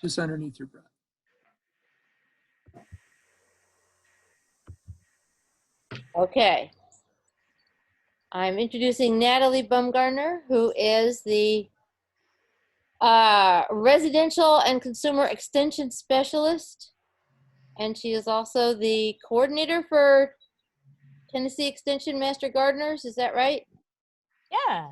just underneath your breath. Okay. I'm introducing Natalie Bumgarner, who is the Residential and Consumer Extension Specialist. And she is also the coordinator for Tennessee Extension Master Gardeners. Is that right? Yeah.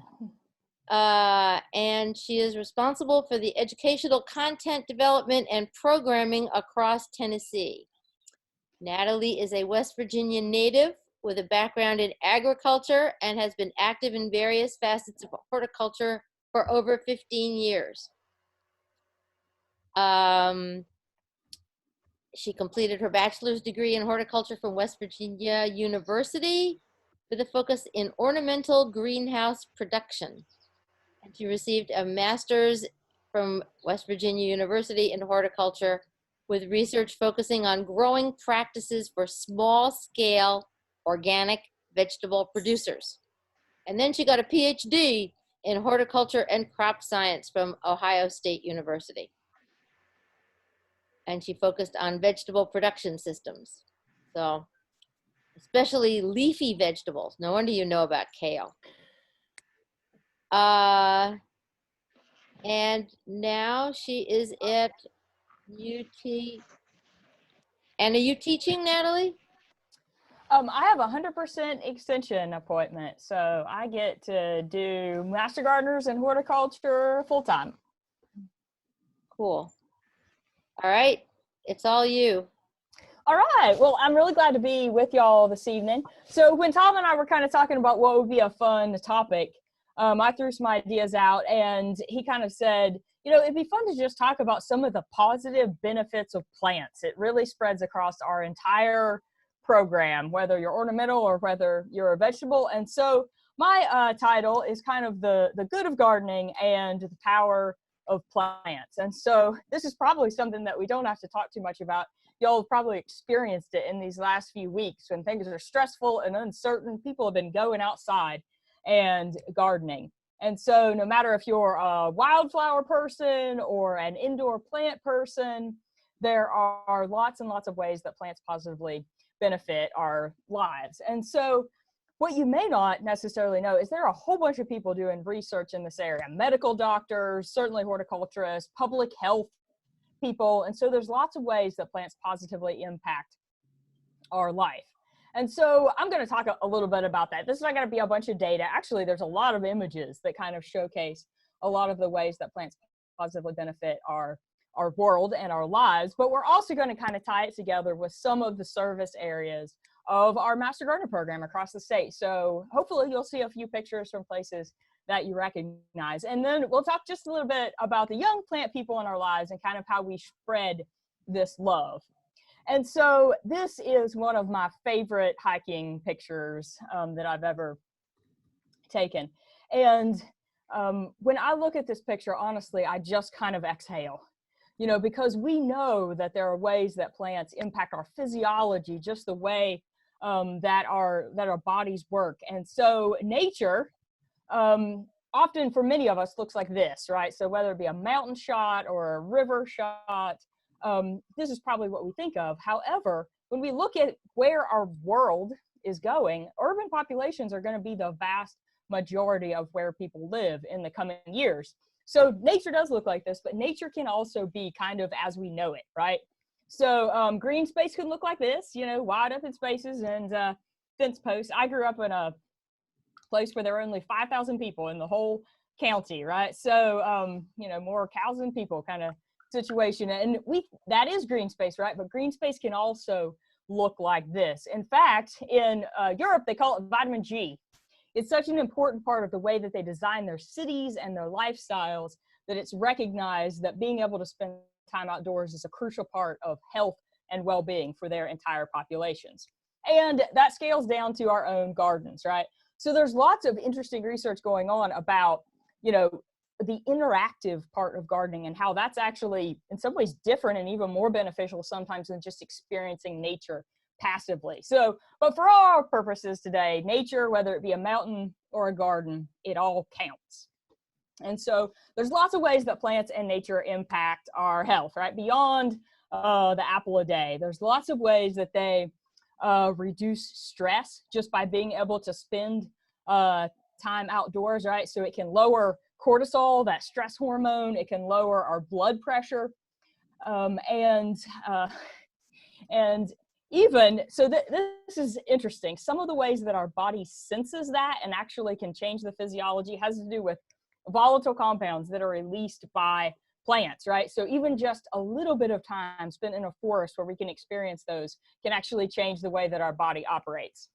And she is responsible for the educational content development and programming across Tennessee. Natalie is a West Virginia native with a background in agriculture and has been active in various facets of horticulture for over 15 years. She completed her bachelor's degree in horticulture from West Virginia University with a focus in ornamental greenhouse production. And she received a master's from West Virginia University in horticulture with research focusing on growing practices for small-scale organic vegetable producers. And then she got a PhD in horticulture and crop science from Ohio State University. And she focused on vegetable production systems. So, especially leafy vegetables. No wonder you know about kale. And now she is at UT. And are you teaching, Natalie? I have a 100% extension appointment, so I get to do Master Gardeners and horticulture full time. Cool. All right, it's all you. All right, well, I'm really glad to be with y'all this evening. So when Tom and I were kind of talking about what would be a fun topic, I threw some ideas out, and he kind of said, you know, it'd be fun to just talk about some of the positive benefits of plants. It really spreads across our entire program, whether you're ornamental or whether you're a vegetable. And so my title is kind of the good of gardening and the power of plants. And so this is probably something that we don't have to talk too much about. Y'all have probably experienced it in these last few weeks when things are stressful and uncertain. People have been going outside and gardening. And so no matter if you're a wildflower person or an indoor plant person, there are lots and lots of ways that plants positively benefit our lives. And so what you may not necessarily know is there are a whole bunch of people doing research in this area, medical doctors, certainly horticulturists, public health people. And so there's lots of ways that plants positively impact our life. And so I'm going to talk a little bit about that. This is not going to be a bunch of data. Actually, there's a lot of images that kind of showcase a lot of the ways that plants positively benefit our world and our lives. But we're also going to kind of tie it together with some of the service areas of our Master Gardener program across the state. So hopefully you'll see a few pictures from places that you recognize. And then we'll talk just a little bit about the young plant people in our lives and kind of how we spread this love. And so this is one of my favorite hiking pictures that I've ever taken. And when I look at this picture, honestly, I just kind of exhale, you know, because we know that there are ways that plants impact our physiology, just the way that our bodies work. And so nature, often for many of us, looks like this, right? So whether it be a mountain shot or a river shot, this is probably what we think of. However, when we look at where our world is going, urban populations are going to be the vast majority of where people live in the coming years. So nature does look like this, but nature can also be kind of as we know it, right? So green space can look like this, you know, wide open spaces and fence posts. I grew up in a place where there were only 5,000 people in the whole county, right? So, you know, more cows than people kind of situation. And that is green space, right? But green space can also look like this. In fact, in Europe, they call it vitamin G. It's such an important part of the way that they design their cities and their lifestyles that it's recognized that being able to spend time outdoors is a crucial part of health and well-being for their entire populations. And that scales down to our own gardens, right? So there's lots of interesting research going on about, you know, the interactive part of gardening and how that's actually in some ways different and even more beneficial sometimes than just experiencing nature passively. So, but for all our purposes today, nature, whether it be a mountain or a garden, it all counts. And so there's lots of ways that plants and nature impact our health, right? Beyond the apple a day, there's lots of ways that they reduce stress just by being able to spend time outdoors, right? So it can lower cortisol, that stress hormone. It can lower our blood pressure. And even, so this is interesting. Some of the ways that our body senses that and actually can change the physiology has to do with volatile compounds that are released by plants, right? So even just a little bit of time spent in a forest where we can experience those can actually change the way that our body operates.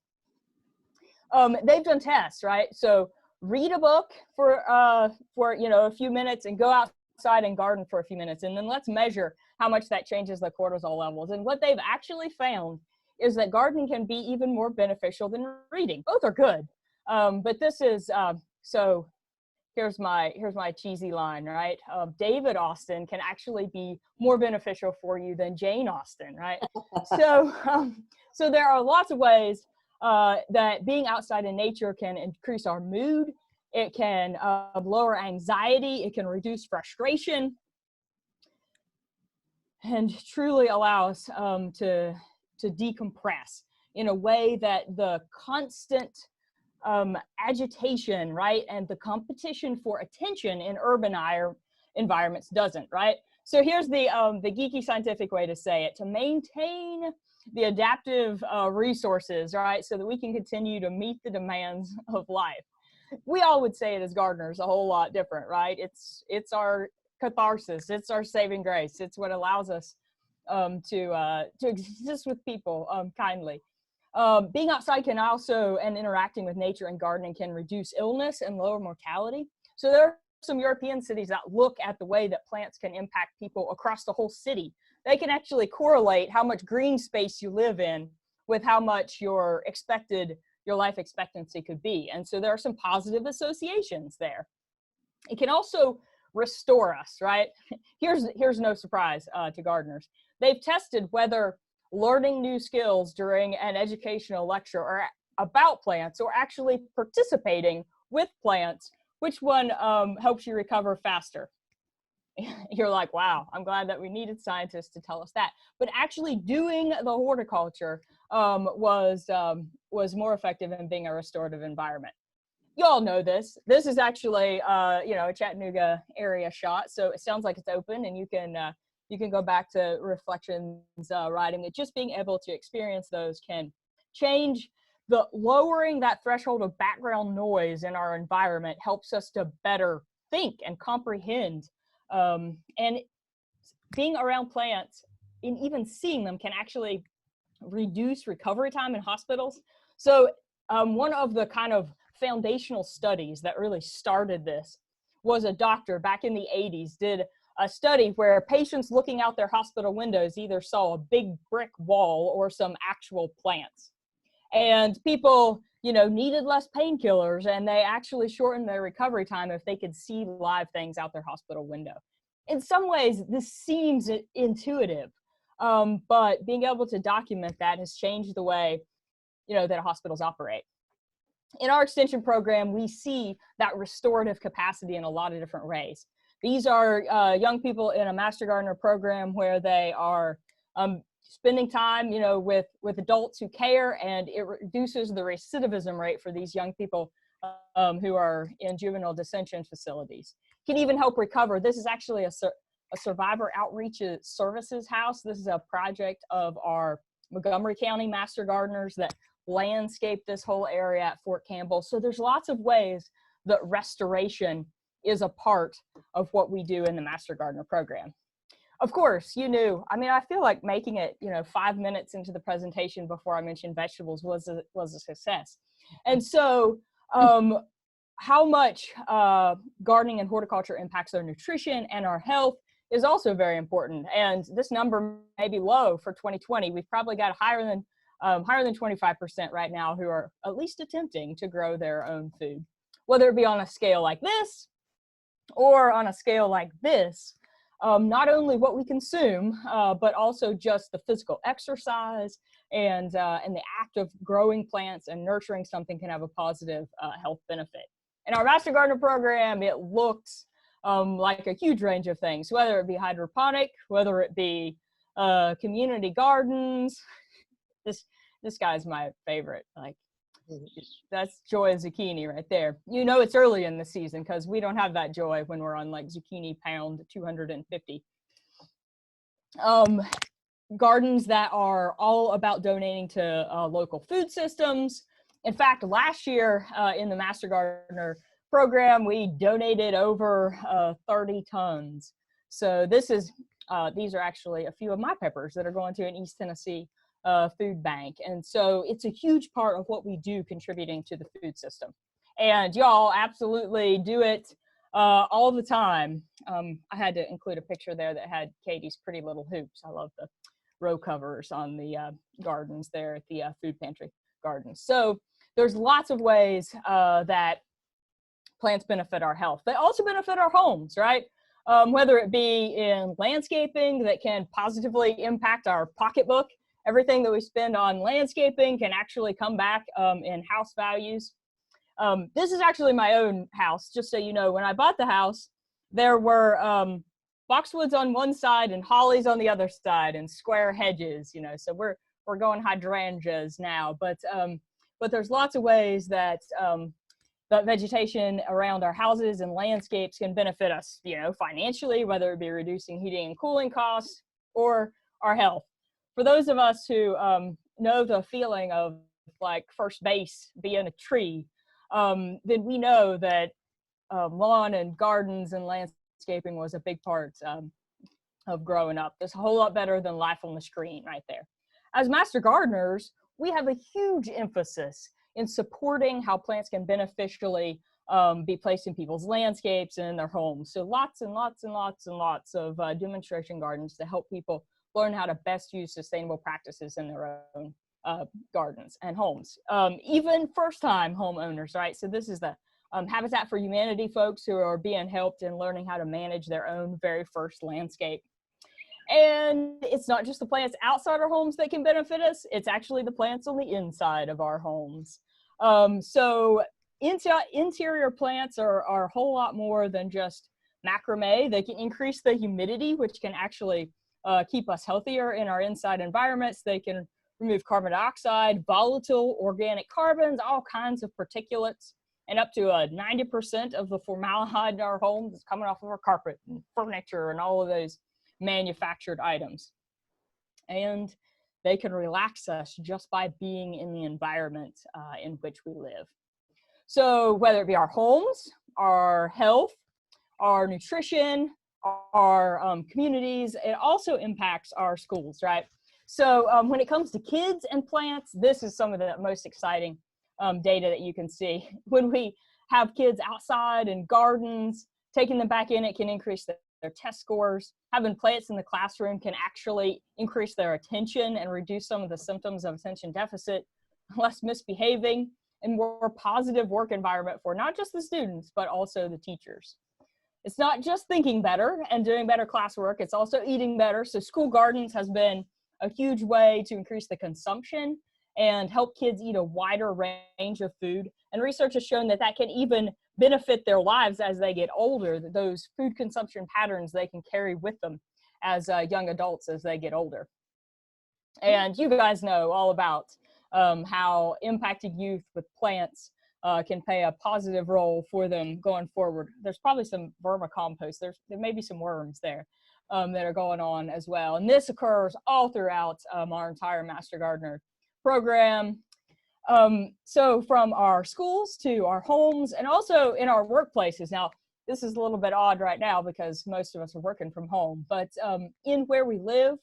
They've done tests, right? So read a book for a few minutes and go outside and garden for a few minutes, and then let's measure how much that changes the cortisol levels. And what they've actually found is that gardening can be even more beneficial than reading. Both are good, but this is so. Here's my cheesy line, right? David Austen can actually be more beneficial for you than Jane Austen, right? So there are lots of ways that being outside in nature can increase our mood. It can lower anxiety. It can reduce frustration, and truly allow us to decompress in a way that the constant agitation, right, and the competition for attention in urban environments doesn't, right? So here's the geeky scientific way to say it: to maintain the adaptive resources, right, so that we can continue to meet the demands of life. We all would say it as gardeners a whole lot different, right? It's our catharsis, it's our saving grace, it's what allows us to exist with people kindly. Being outside can also, and interacting with nature and gardening, can reduce illness and lower mortality. So there are some European cities that look at the way that plants can impact people across the whole city. They can actually correlate how much green space you live in with how much your life expectancy could be. And so there are some positive associations there. It can also restore us, right? Here's no surprise to gardeners. They've tested whether learning new skills during an educational lecture or about plants, or actually participating with plants, which one helps you recover faster? You're like, wow, I'm glad that we needed scientists to tell us that. But actually doing the horticulture was more effective in being a restorative environment. You all know this. This is actually a Chattanooga area shot, so it sounds like it's open, and you can go back to reflections writing. That just being able to experience those can change the lowering that threshold of background noise in our environment helps us to better think and comprehend. And being around plants and even seeing them can actually reduce recovery time in hospitals. So one of the kind of foundational studies that really started this was a doctor back in the 80s did a study where patients looking out their hospital windows either saw a big brick wall or some actual plants. And people, needed less painkillers, and they actually shortened their recovery time if they could see live things out their hospital window. In some ways, this seems intuitive, but being able to document that has changed the way, that hospitals operate. In our extension program, we see that restorative capacity in a lot of different ways. These are young people in a Master Gardener program where they are spending time, with adults who care, and it reduces the recidivism rate for these young people who are in juvenile detention facilities. Can even help recover. This is actually a survivor outreach services house. This is a project of our Montgomery County Master Gardeners that landscape this whole area at Fort Campbell. So there's lots of ways that restoration is a part of what we do in the Master Gardener program. Of course, I feel like making it, 5 minutes into the presentation before I mentioned vegetables was a success. And so how much gardening and horticulture impacts our nutrition and our health is also very important. And this number may be low for 2020. We've probably got higher than 25% right now who are at least attempting to grow their own food, whether it be on a scale like this or on a scale like this. Not only what we consume, but also just the physical exercise and the act of growing plants and nurturing something can have a positive health benefit. In our Master Gardener program, it looks like a huge range of things, whether it be hydroponic, whether it be community gardens. This guy's my favorite. Like, that's Joy zucchini right there. You know it's early in the season because we don't have that joy when we're on like zucchini pound 250. Gardens that are all about donating to local food systems. In fact, last year in the Master Gardener program, we donated over 30 tons. So these are actually a few of my peppers that are going to an East Tennessee food bank. And so it's a huge part of what we do contributing to the food system. And y'all absolutely do it all the time. I had to include a picture there that had Katie's pretty little hoops. I love the row covers on the gardens there at the food pantry gardens. So there's lots of ways that plants benefit our health. They also benefit our homes, right? Whether it be in landscaping that can positively impact our pocketbook. Everything that we spend on landscaping can actually come back in house values. This is actually my own house, just so you know. When I bought the house, there were boxwoods on one side and hollies on the other side, and square hedges. You know, so we're going hydrangeas now. But there's lots of ways that the vegetation around our houses and landscapes can benefit us, you know, financially, whether it be reducing heating and cooling costs or our health. For those of us who know the feeling of like first base being a tree, then we know that lawn and gardens and landscaping was a big part of growing up. It's a whole lot better than life on the screen right there. As Master Gardeners, we have a huge emphasis in supporting how plants can beneficially be placed in people's landscapes and in their homes. So lots and lots and lots and lots of demonstration gardens to help people learn how to best use sustainable practices in their own gardens and homes. Even first-time homeowners, right? So this is the Habitat for Humanity folks who are being helped in learning how to manage their own very first landscape. And it's not just the plants outside our homes that can benefit us, it's actually the plants on the inside of our homes. So interior plants are a whole lot more than just macrame. They can increase the humidity, which can actually keep us healthier in our inside environments. They can remove carbon dioxide, volatile organic carbons, all kinds of particulates, and up to 90% of the formaldehyde in our homes is coming off of our carpet and furniture and all of those manufactured items. And they can relax us just by being in the environment in which we live. So whether it be our homes, our health, our nutrition, our communities, it also impacts our schools, right? So when it comes to kids and plants, this is some of the most exciting data that you can see. When we have kids outside in gardens, taking them back in, it can increase their test scores. Having plants in the classroom can actually increase their attention and reduce some of the symptoms of attention deficit, less misbehaving, and more positive work environment for not just the students, but also the teachers. It's not just thinking better and doing better classwork, it's also eating better. So school gardens has been a huge way to increase the consumption and help kids eat a wider range of food. And research has shown that that can even benefit their lives as they get older, that those food consumption patterns they can carry with them as young adults as they get older. And you guys know all about how impacting youth with plants can play a positive role for them going forward. There's probably some vermicompost. There may be some worms there that are going on as well. And this occurs all throughout our entire Master Gardener program. So from our schools to our homes and also in our workplaces. Now, this is a little bit odd right now because most of us are working from home, but in where we live,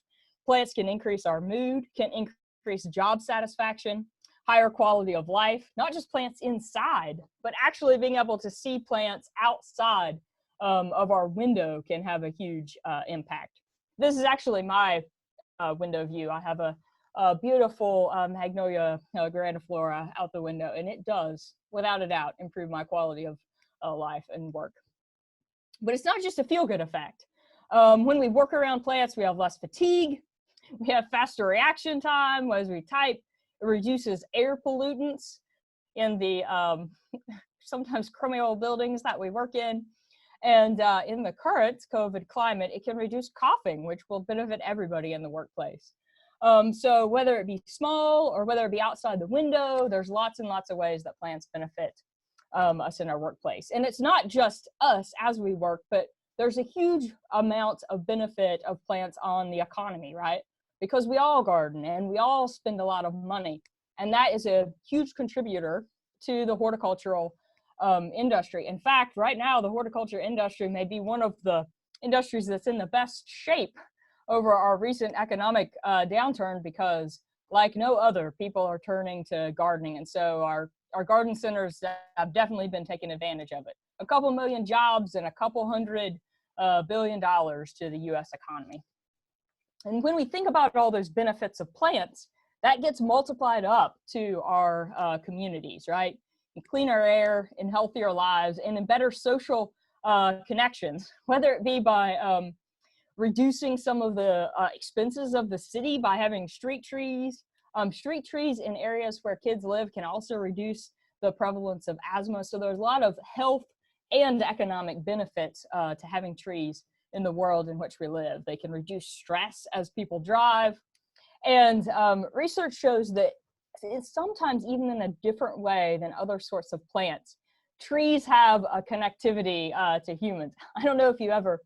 plants can increase our mood, can increase job satisfaction, higher quality of life, not just plants inside, but actually being able to see plants outside of our window can have a huge impact. This is actually my window view. I have a beautiful Magnolia grandiflora out the window, and it does, without a doubt, improve my quality of life and work. But it's not just a feel-good effect. When we work around plants, we have less fatigue, we have faster reaction time as we type. It reduces air pollutants in the sometimes crummy old buildings that we work in. And in the current COVID climate, it can reduce coughing, which will benefit everybody in the workplace. So whether it be small or whether it be outside the window, there's lots and lots of ways that plants benefit us in our workplace. And it's not just us as we work, but there's a huge amount of benefit of plants on the economy, right? Because we all garden and we all spend a lot of money. And that is a huge contributor to the horticultural industry. In fact, right now, the horticulture industry may be one of the industries that's in the best shape over our recent economic downturn, because like no other, people are turning to gardening. And so our garden centers have definitely been taking advantage of it. A couple million jobs and a couple $100 billion to the US economy. And when we think about all those benefits of plants, that gets multiplied up to our communities, right? In cleaner air, in healthier lives, and in better social connections, whether it be by reducing some of the expenses of the city by having street trees. Street trees in areas where kids live can also reduce the prevalence of asthma. So there's a lot of health and economic benefits to having trees in the world in which we live. They can reduce stress as people drive. And research shows that it's sometimes even in a different way than other sorts of plants. Trees have a connectivity to humans. I don't know if you ever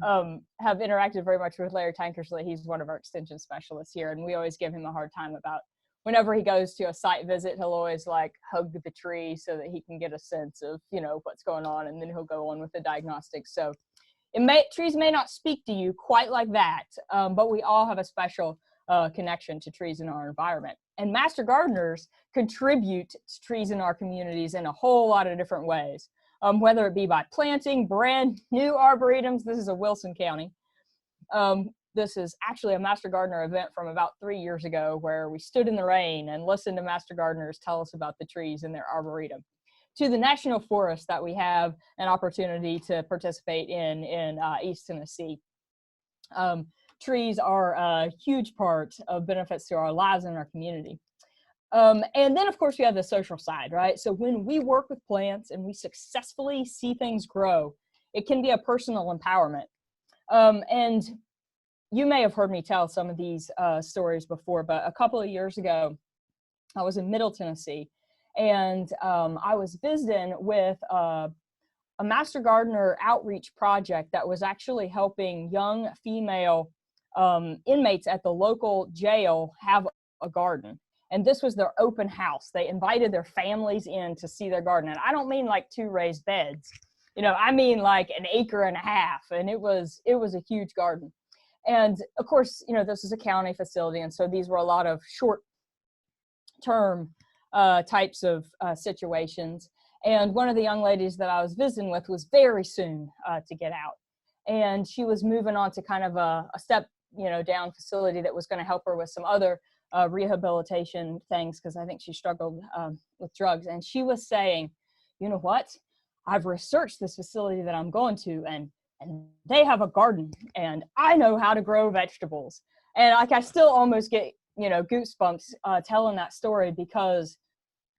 have interacted very much with Larry Tankersley. He's one of our extension specialists here, and we always give him a hard time about whenever he goes to a site visit, he'll always like hug the tree so that he can get a sense of, you know, what's going on, and then he'll go on with the diagnostics. So trees may not speak to you quite like that, but we all have a special connection to trees in our environment. And master gardeners contribute to trees in our communities in a whole lot of different ways, whether it be by planting brand new arboretums. This is a Wilson County. This is actually a master gardener event from about 3 years ago, where we stood in the rain and listened to master gardeners tell us about the trees in their arboretum, to the national forest that we have an opportunity to participate in East Tennessee. Trees are a huge part of benefits to our lives and our community. And then, of course, we have the social side, right? So when we work with plants and we successfully see things grow, it can be a personal empowerment. And you may have heard me tell some of these stories before, but a couple of years ago, I was in Middle Tennessee, and I was visiting with a master gardener outreach project that was actually helping young female inmates at the local jail have a garden. And this was their open house. They invited their families in to see their garden. And I don't mean like 2 raised beds, you know, I mean like 1.5 acres. And it was a huge garden. And of course, you know, this is a county facility. And so these were a lot of short-term types of situations. And one of the young ladies that I was visiting with was very soon to get out. And she was moving on to kind of a step, you know, down facility that was going to help her with some other rehabilitation things, because I think she struggled with drugs. And she was saying, you know what, I've researched this facility that I'm going to, and they have a garden, and I know how to grow vegetables. And like, I still almost get, you know, goosebumps telling that story, because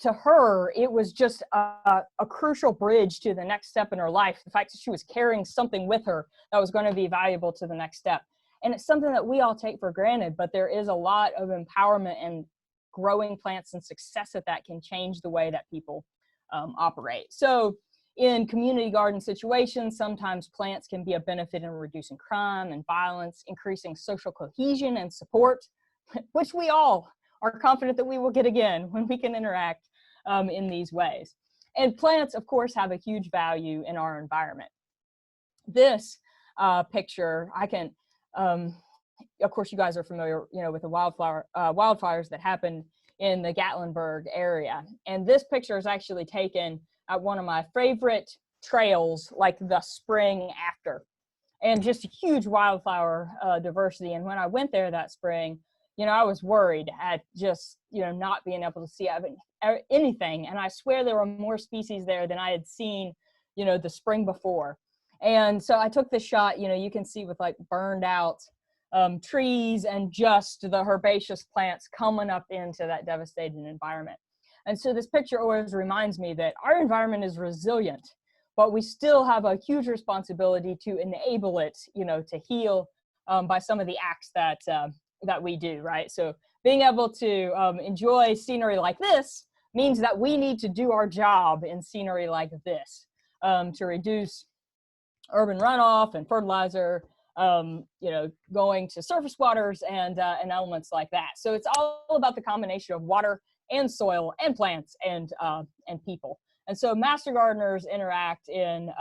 to her, it was just a crucial bridge to the next step in her life. The fact that she was carrying something with her that was going to be valuable to the next step. And it's something that we all take for granted, but there is a lot of empowerment, and growing plants and success at that can change the way that people operate. So in community garden situations, sometimes plants can be a benefit in reducing crime and violence, increasing social cohesion and support, which we all are confident that we will get again when we can interact in these ways. And plants, of course, have a huge value in our environment. This picture, I can, of course, you guys are familiar, you know, with the wildfires that happened in the Gatlinburg area. And this picture is actually taken at one of my favorite trails, like the spring after, and just a huge wildflower diversity. And when I went there that spring, you know, I was worried at just, you know, not being able to see anything. And I swear there were more species there than I had seen, you know, the spring before. And so I took this shot, you know, you can see with like burned out trees and just the herbaceous plants coming up into that devastated environment. And so this picture always reminds me that our environment is resilient, but we still have a huge responsibility to enable it, to heal by some of the acts that we do, right? So being able to enjoy scenery like this means that we need to do our job in scenery like this to reduce urban runoff and fertilizer, going to surface waters and elements like that. So it's all about the combination of water and soil and plants and people. And so master gardeners interact in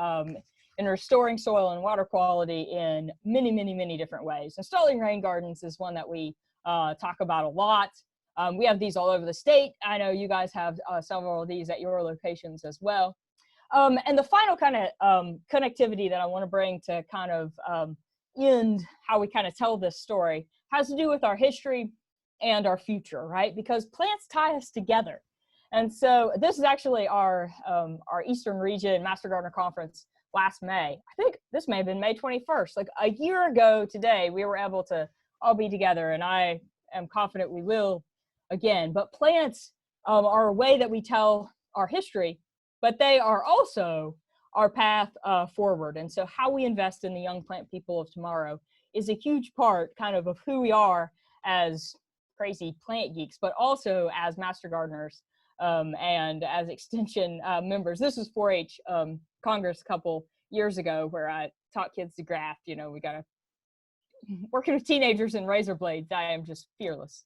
restoring soil and water quality in many, many, many different ways. Installing rain gardens is one that we talk about a lot. We have these all over the state. I know you guys have several of these at your locations as well. And the final kind of connectivity that I want to bring to kind of end how we kind of tell this story has to do with our history and our future, right? Because plants tie us together. And so this is actually our Eastern Region Master Gardener Conference last May. I think this may have been May 21st. Like a year ago today, we were able to all be together, and I am confident we will again. But plants are a way that we tell our history, but they are also our path forward. And so how we invest in the young plant people of tomorrow is a huge part kind of who we are as crazy plant geeks, but also as master gardeners and as extension members. This was 4-H Congress a couple years ago where I taught kids to graft. We got to, working with teenagers and razor blades, I am just fearless.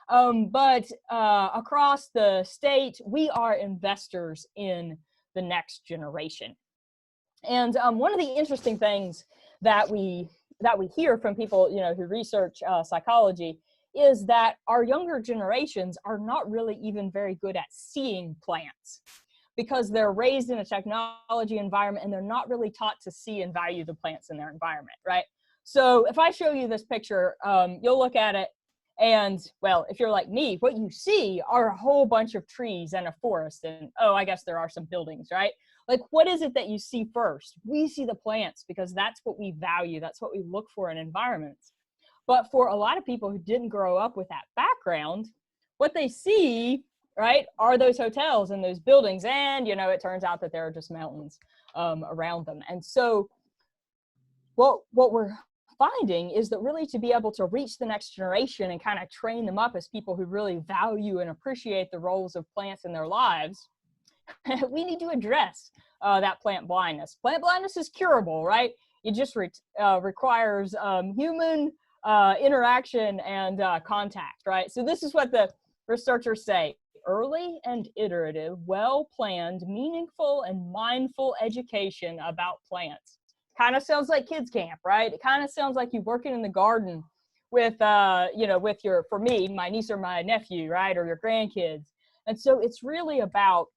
But across the state, we are investors in the next generation. And one of the interesting things that we hear from people, who research psychology is that our younger generations are not really even very good at seeing plants because they're raised in a technology environment and they're not really taught to see and value the plants in their environment, right? So if I show you this picture, you'll look at it and, well, if you're like me, what you see are a whole bunch of trees and a forest and, oh, I guess there are some buildings, right? Like, what is it that you see first? We see the plants because that's what we value. That's what we look for in environments. But for a lot of people who didn't grow up with that background, what they see, right, are those hotels and those buildings. And, it turns out that there are just mountains around them. And so what we're finding is that really to be able to reach the next generation and kind of train them up as people who really value and appreciate the roles of plants in their lives, we need to address that plant blindness. Plant blindness is curable, right? It just requires human interaction and contact, right? So this is what the researchers say: early and iterative, well-planned, meaningful, and mindful education about plants. Kind of sounds like kids camp, right? It kind of sounds like you working in the garden with, with for me, my niece or my nephew, right? Or your grandkids. And so it's really about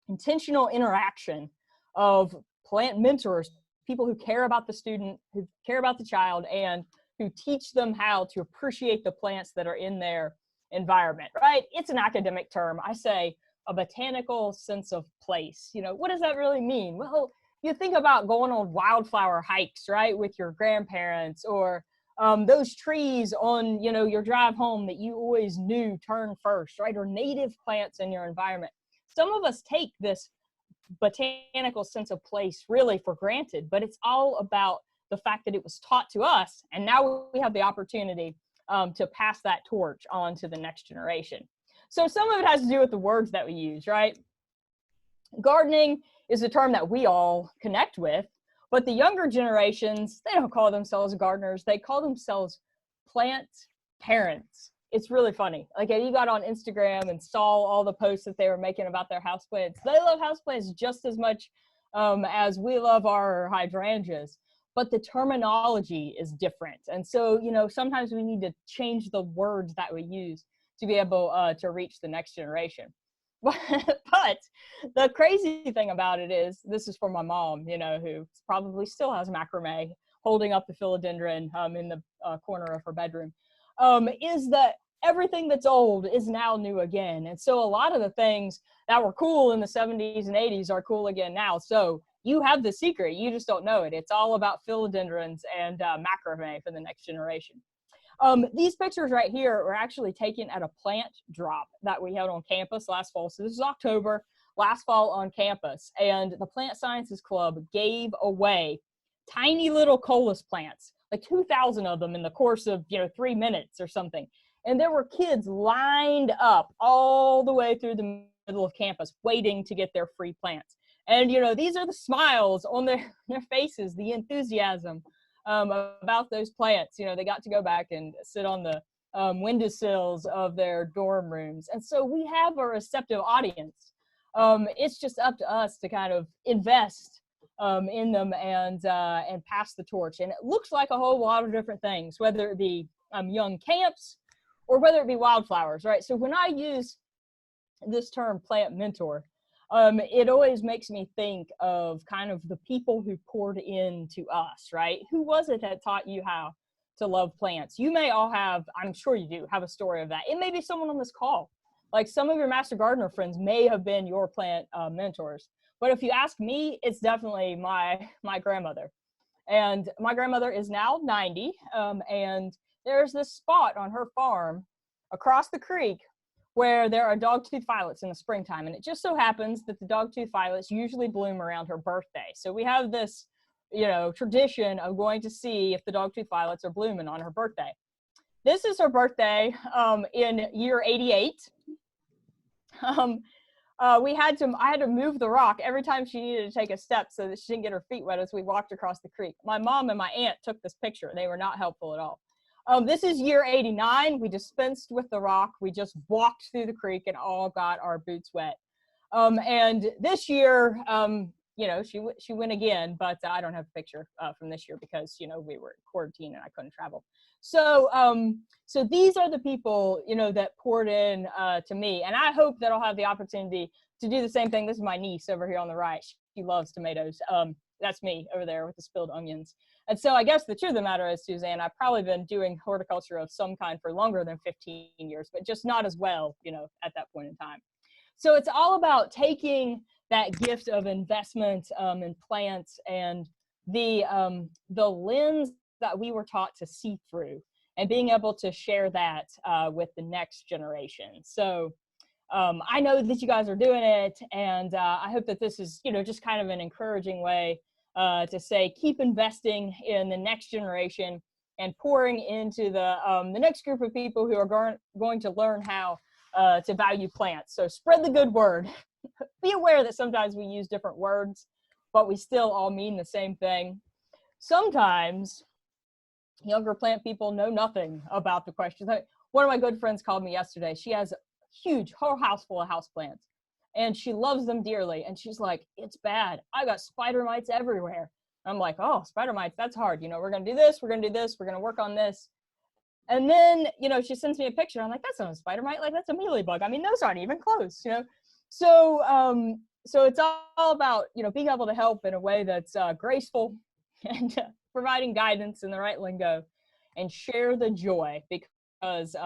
intentional interaction of plant mentors, people who care about the student, who care about the child, and who teach them how to appreciate the plants that are in their environment, right? It's an academic term. I say a botanical sense of place. What does that really mean? Well, you think about going on wildflower hikes, right, with your grandparents, or those trees on, your drive home that you always knew turn first, right, or native plants in your environment. Some of us take this botanical sense of place really for granted, but it's all about the fact that it was taught to us, and now we have the opportunity to pass that torch on to the next generation. So some of it has to do with the words that we use, right? Gardening is a term that we all connect with, but the younger generations, they don't call themselves gardeners. They call themselves plant parents. It's really funny. Like, you got on Instagram and saw all the posts that they were making about their houseplants. They love houseplants just as much as we love our hydrangeas, but the terminology is different. And so, sometimes we need to change the words that we use to be able to reach the next generation. But the crazy thing about it is, this is for my mom, who probably still has macrame holding up the philodendron in the corner of her bedroom, is that everything that's old is now new again. And so a lot of the things that were cool in the 70s and 80s are cool again now. So you have the secret. You just don't know it. It's all about philodendrons and macrame for the next generation. These pictures right here were actually taken at a plant drop that we held on campus last fall. So this is October, last fall on campus. And the Plant Sciences Club gave away tiny little colas plants, like 2,000 of them in the course of, 3 minutes or something. And there were kids lined up all the way through the middle of campus waiting to get their free plants. And, these are the smiles on their faces, the enthusiasm about those plants. They got to go back and sit on the windowsills of their dorm rooms. And so we have a receptive audience. It's just up to us to kind of invest in them and pass the torch. And it looks like a whole lot of different things, whether it be young camps or whether it be wildflowers, right? So when I use this term plant mentor, it always makes me think of kind of the people who poured into us, right? Who was it that taught you how to love plants? You may all have, I'm sure you do, have a story of that. It may be someone on this call. Like some of your Master Gardener friends may have been your plant mentors. But if you ask me, it's definitely my grandmother. And my grandmother is now 90, and there's this spot on her farm across the creek where there are dogtooth violets in the springtime. And it just so happens that the dogtooth violets usually bloom around her birthday. So we have this, tradition of going to see if the dogtooth violets are blooming on her birthday. This is her birthday in year 88. I had to move the rock every time she needed to take a step so that she didn't get her feet wet as we walked across the creek. My mom and my aunt took this picture. They were not helpful at all. This is year 89. We dispensed with the rock. We just walked through the creek and all got our boots wet. And this year, she went again, but I don't have a picture from this year because, we were quarantined and I couldn't travel. So, so these are the people, that poured in to me. And I hope that I'll have the opportunity to do the same thing. This is my niece over here on the right. She loves tomatoes. That's me over there with the spilled onions. And so I guess the truth of the matter is, Suzanne, I've probably been doing horticulture of some kind for longer than 15 years, but just not as well, at that point in time. So it's all about taking that gift of investment in plants and the lens that we were taught to see through and being able to share that with the next generation. So I know that you guys are doing it, and I hope that this is, just kind of an encouraging way to say, keep investing in the next generation and pouring into the next group of people who are going to learn how to value plants. So spread the good word. Be aware that sometimes we use different words, but we still all mean the same thing. Sometimes younger plant people know nothing about the questions. One of my good friends called me yesterday. She has a huge whole house full of houseplants, and she loves them dearly. And she's like, it's bad. I got spider mites everywhere. I'm like, oh, spider mites, that's hard. We're going to do this. We're going to do this. We're going to work on this. And then, she sends me a picture. I'm like, that's not a spider mite. Like, that's a mealybug. I mean, those aren't even close, So, so it's all about, being able to help in a way that's graceful and providing guidance in the right lingo, and share the joy, because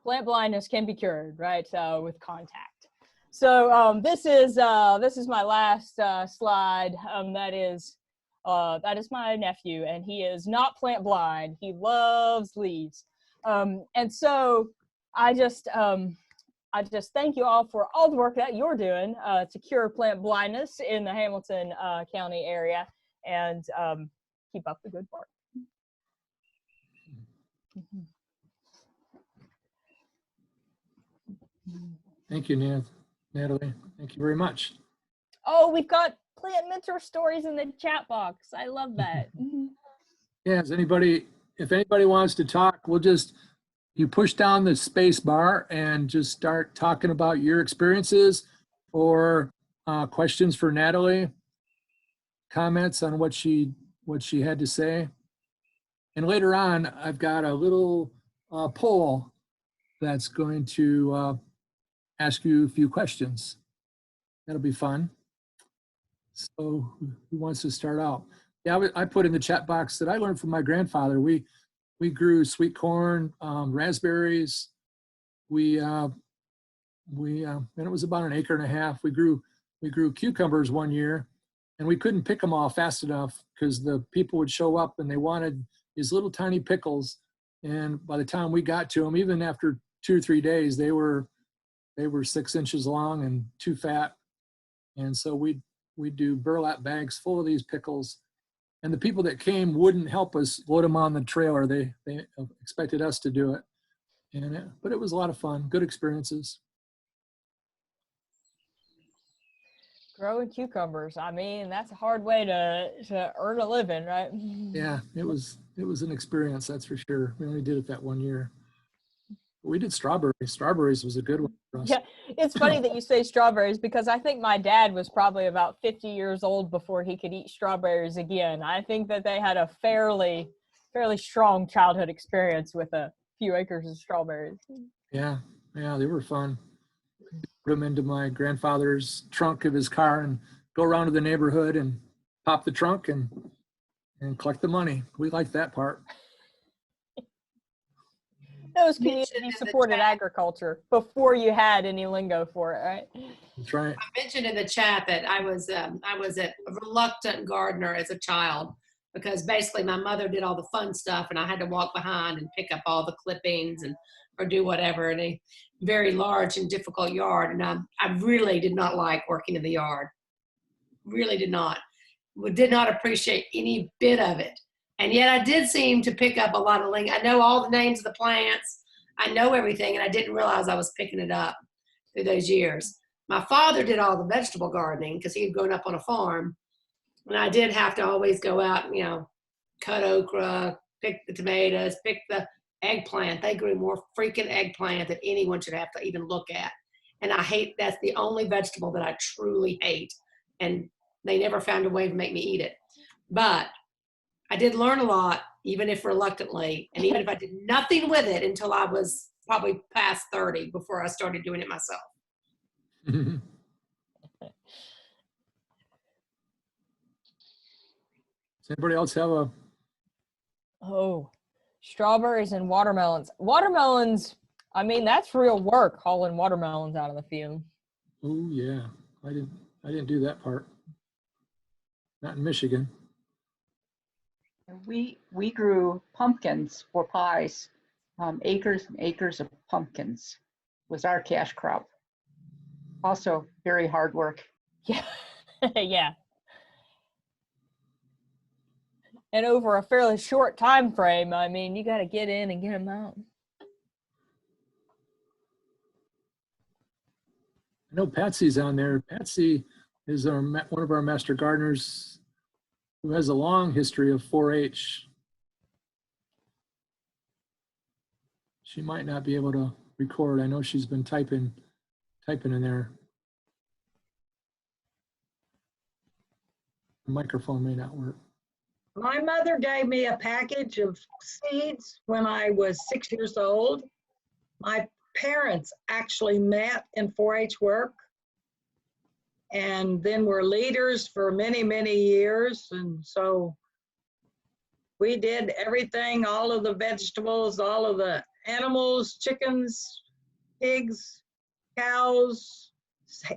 plant blindness can be cured, right, with contact. So this is my last slide. That is my nephew, and he is not plant blind. He loves leaves. And so I just thank you all for all the work that you're doing to cure plant blindness in the Hamilton County area, and keep up the good work. Thank you, Natalie. Thank you very much. Oh, we've got plant mentor stories in the chat box. I love that. Yeah, if anybody wants to talk, you push down the space bar and just start talking about your experiences or questions for Natalie, comments on what she had to say. And later on, I've got a little poll that's going to ask you a few questions. That'll be fun. So who wants to start out? Yeah, I put in the chat box that I learned from my grandfather. We grew sweet corn, raspberries. And it was about 1.5 acres. We grew cucumbers one year, and we couldn't pick them all fast enough because the people would show up and they wanted these little tiny pickles And by the time we got to them, even after 2 or 3 days, they were 6 inches long and too fat. And so we'd do burlap bags full of these pickles. And the people that came wouldn't help us load them on the trailer. They expected us to do it. But it was a lot of fun, good experiences. Growing cucumbers. I mean, that's a hard way to earn a living, right? Yeah, it was an experience, that's for sure. We only did it that 1 year. We did strawberries. Strawberries was a good one for us. Yeah, it's funny that you say strawberries because I think my dad was probably about 50 years old before he could eat strawberries again. I think that they had a fairly strong childhood experience with a few acres of strawberries. Yeah, they were fun. Put them into my grandfather's trunk of his car and go around to the neighborhood and pop the trunk and collect the money. We liked that part. That was community-supported agriculture before you had any lingo for it, right? That's right. I mentioned in the chat that I was a reluctant gardener as a child because basically my mother did all the fun stuff and I had to walk behind and pick up all the clippings or do whatever in a very large and difficult yard. And I really did not like working in the yard. Really did not. Did not appreciate any bit of it. And yet I did seem to pick up a lot of lingo. I know all the names of the plants. I know everything, and I didn't realize I was picking it up through those years. My father did all the vegetable gardening because he had grown up on a farm. And I did have to always go out and, cut okra, pick the tomatoes, pick the eggplant. They grew more freaking eggplant than anyone should have to even look at. And that's the only vegetable that I truly hate. And they never found a way to make me eat it. But I did learn a lot, even if reluctantly, and even if I did nothing with it until I was probably past 30 before I started doing it myself. Does anybody else have a? Oh, strawberries and watermelons. Watermelons, I mean, that's real work, hauling watermelons out of the field. Oh yeah, I didn't do that part. Not in Michigan. We grew pumpkins for pies, acres and acres of pumpkins was our cash crop. Also very hard work. Yeah, yeah. And over a fairly short time frame, I mean, you got to get in and get them out. I know Patsy's on there. Patsy is one of our master gardeners who has a long history of 4-H. She might not be able to record. I know she's been typing in there. The microphone may not work. My mother gave me a package of seeds when I was 6 years old. My parents actually met in 4-H work and then were leaders for many, many years. And so we did everything, all of the vegetables, all of the animals, chickens, pigs, cows,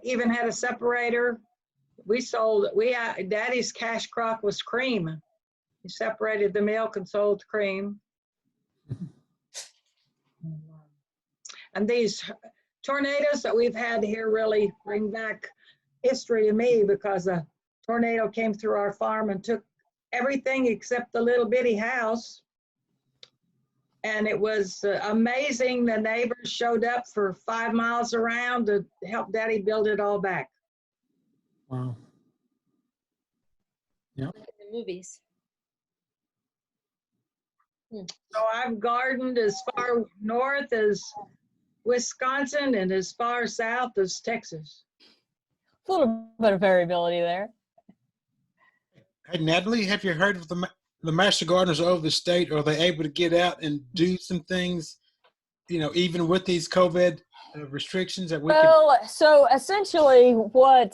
even had a separator. We sold, Daddy's cash crop was cream. He separated the milk and sold cream. And these tornadoes that we've had here really bring back history to me because a tornado came through our farm and took everything except the little bitty house. And it was amazing. The neighbors showed up for 5 miles around to help Daddy build it all back. Wow. Yeah. Like in the movies. So I've gardened as far north as Wisconsin and as far south as Texas. A little bit of variability there. Hey, Natalie, have you heard of the master gardeners over the state? Are they able to get out and do some things, even with these COVID restrictions that we can? Well, so essentially what